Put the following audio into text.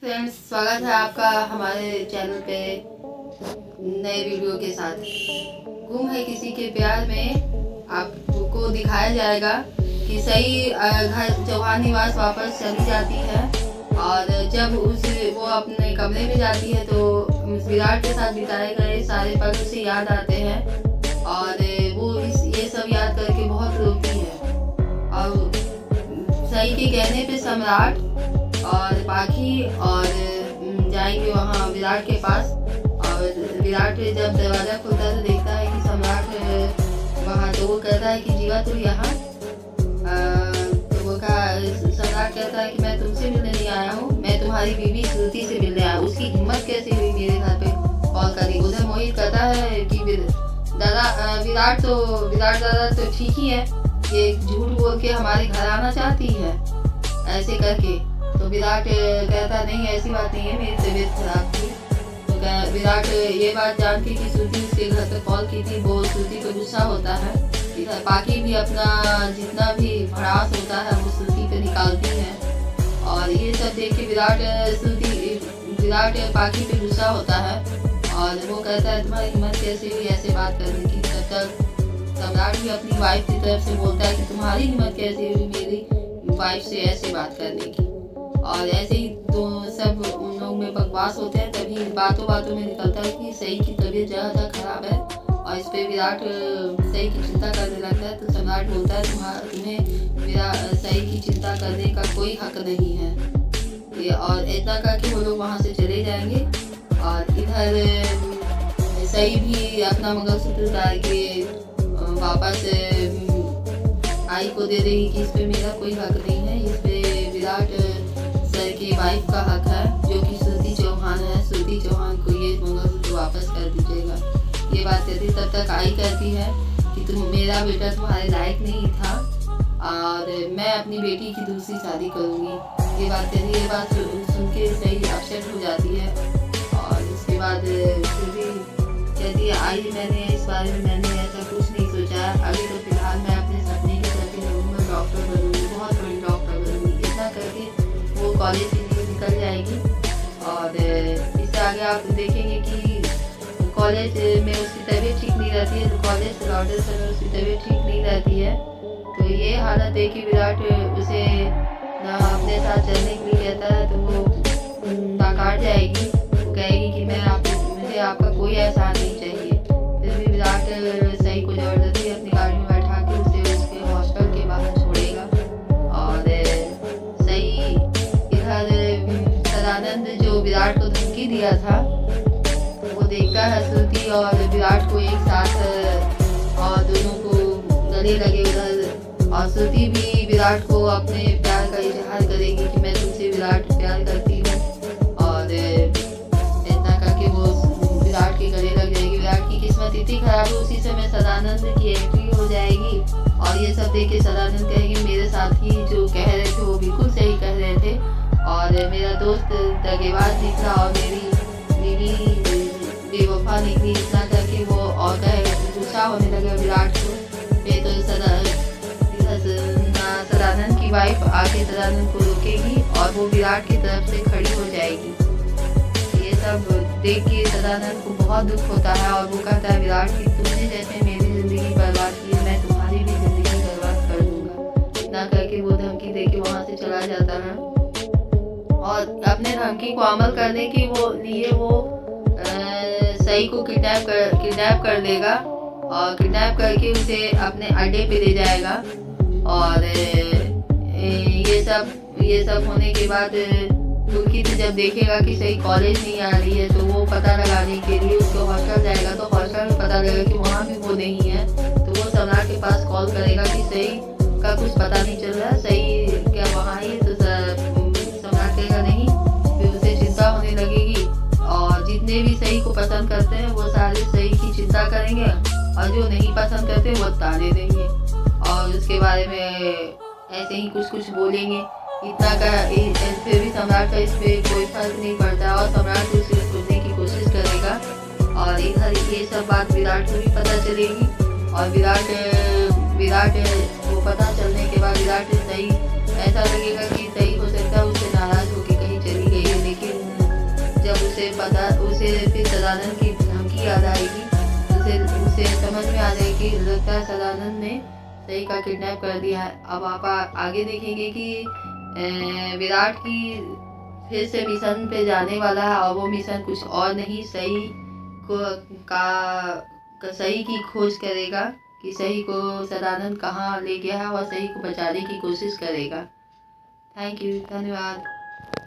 Friends, स्वागत है आपका हमारे चैनल पे नए वीडियो के साथ। गुम है किसी के प्यार में आपको दिखाया जाएगा कि सही घर चौहान निवास वापस चली जाती है और जब वो अपने कमरे में जाती है तो विराट के साथ बिताए गए सारे पल उसे याद आते हैं और वो ये सब याद करके बहुत रोती है। और सही के कहने पे सम्राट और पाखी और जाएंगे वहाँ विराट के पास। और विराट जब दरवाज़ा खुलता है तो देखता है कि सम्राट वहाँ, तो वो कहता है कि जीवा तुम यहाँ। तो वो सम्राट कहता है कि मैं तुमसे मिलने नहीं आया हूँ, मैं तुम्हारी बीवी श्रुति से मिलने आया हूँ। उसकी हिम्मत कैसे हुई मेरे घर पे कॉल करी। उधर मोहित कहता है कि विराट दादा तो ठीक ही है, ये झूठ बोल के हमारे घर आना चाहती है ऐसे करके। तो विराट कहता नहीं, ऐसी बात नहीं है, मेरी तबीयत खराब थी। तो विराट ये बात जान के कि श्रुति उसके घर पे कॉल की थी, वो श्रुति को गुस्सा होता है। इधर पाखी भी अपना जितना भी भड़ास होता है वो श्रुति पे निकालती है। और ये सब देख के विराट पाखी पे गुस्सा होता है और वो कहता है तुम्हारी हिम्मत कैसे हुई ऐसे बात करने की। तब तक सम्राट भी अपनी वाइफ की तरफ से बोलता है कि तुम्हारी हिम्मत कैसे हुई मेरी वाइफ से ऐसे बात करने की। और ऐसे ही तो सब उन लोगों में बकवास होते हैं। तभी बातों में निकलता है कि सही की तबीयत ज़्यादा खराब है और इस पे विराट सही की चिंता करने लगता है। तो सम्राट बोलता है तुम्हें सही की चिंता करने का कोई हक नहीं है। और इतना करके वो लोग वहाँ से चले जाएंगे। और इधर सही भी अपना मंगलसूत्र उतार के वापस आई को दे देगी कि इस पे मेरा कोई हक नहीं है, इस पे विराट सर की वाइफ का हक है जो कि श्रुति चौहान है। श्रुति चौहान को ये मंगलसूत्र वापस कर दीजिएगा। ये बात कहती तब तक आई कहती है कि तुम मेरा बेटा तुम्हारे लायक नहीं था और मैं अपनी बेटी की दूसरी शादी करूँगी। ये बात कहती, ये बात सुन के सही अपसेट हो जाती है। और उसके बाद श्रुति कहती है आई मैंने इस बारे में मैंने ऐसा कुछ नहीं सोचा, अभी तो फिलहाल मैं अपने सपने के प्रति रहूँगा, डॉक्टर बनूँगी, बहुत बड़ी डॉक्टर बनूँगी। इतना करके वो कॉलेज के लिए निकल जाएगी। और इससे आगे आप देखेंगे कि कॉलेज में उसकी तबीयत ठीक नहीं रहती है। तो कॉलेज से लौटते समय उसकी तबीयत ठीक नहीं रहती है। तो ये हालत देख के विराट उसे अपने साथ चलने के लिए कहता है तो वो नाकार जाएगी। वो कहेगी कि मुझे आपका कोई एहसान नहीं चाहिए। फिर भी विराट सही को जबरदस्ती अपनी गाड़ी में बैठा के उसे उसके हॉस्टल के बाहर छोड़ेगा। और सही इधर सदानंद जो विराट को धमकी दिया था वो देखता है श्रुति और विराट को एक साथ और दोनों को गले लगे उधर। और श्रुति भी विराट को अपने प्यार का इजहार करेगी कि मैं तुमसे विराट प्यार करती हूँ। और इतना करके वो विराट के गले लग जाएगी। विराट की किस्मत इतनी खराब है उसी समय सदानंद की एंट्री हो जाएगी। और ये सब देख के सदानंद कहेंगे मेरे साथी जो कह रहे थे वो बिल्कुल सही कह रहे थे और मेरा दोस्त दगेबाज निकला और मेरी बेवफा निकली। इतना करके वो और गुस्सा होने लगा विराट को। फिर तो सदानंद की वाइफ आके सदानंद को रोकेगी और वो विराट की तरफ से खड़ी हो जाएगी। ये सब देख के सदानंद को बहुत दुख होता है और वो कहता है विराट की तुमने जैसे मेरी ज़िंदगी बर्बाद की है मैं तुम्हारी भी ज़िंदगी बर्बाद कर दूंगा। इतना करके वो धमकी दे के वहाँ से चला जाता है। और अपने धमकी को अमल करने के लिए वो सही को किडनैप कर लेगा और किडनैप करके उसे अपने अड्डे पे ले जाएगा। और ये सब होने के बाद पुलकित जब देखेगा कि सही कॉलेज नहीं आ रही है तो वो पता लगाने के लिए उसको हॉस्टल जाएगा। तो हॉस्टल में पता लगेगा कि वहाँ भी वो नहीं है। तो वो सम्राट के पास कॉल करेगा कि सही का कुछ पता नहीं चल रहा, सही क्या वहाँ ही। तो सम्राट कहेगा नहीं। फिर उसे चिंता होने लगेगी और जितने भी सही को पसंद करते हैं वो सारे सही की चिंता करेंगे और जो नहीं पसंद करते वो ताने देंगे और उसके बारे में ऐसे ही कुछ बोलेंगे। इतना का फिर भी सम्राट का इस पर कोई फर्क नहीं पड़ता और सम्राट उसे सुनने की कोशिश करेगा। और इधर ये सब बात विराट को भी पता चलेगी और विराट को पता चलने के बाद विराट सही ऐसा लगेगा कि सही हो सकता है उससे नाराज होकर कहीं चली गई है, लेकिन उसे फिर सदानंद की धमकी याद आएगी। उसे समझ में आ जाएगी कि लगता है सदानंद ने सही का किडनैप कर दिया है। अब आप आगे देखेंगे कि विराट की फिर से मिशन पे जाने वाला है और वो मिशन कुछ और नहीं, सही की खोज करेगा कि सही को सदानंद कहाँ ले गया है और सही को बचाने की कोशिश करेगा। थैंक यू, धन्यवाद।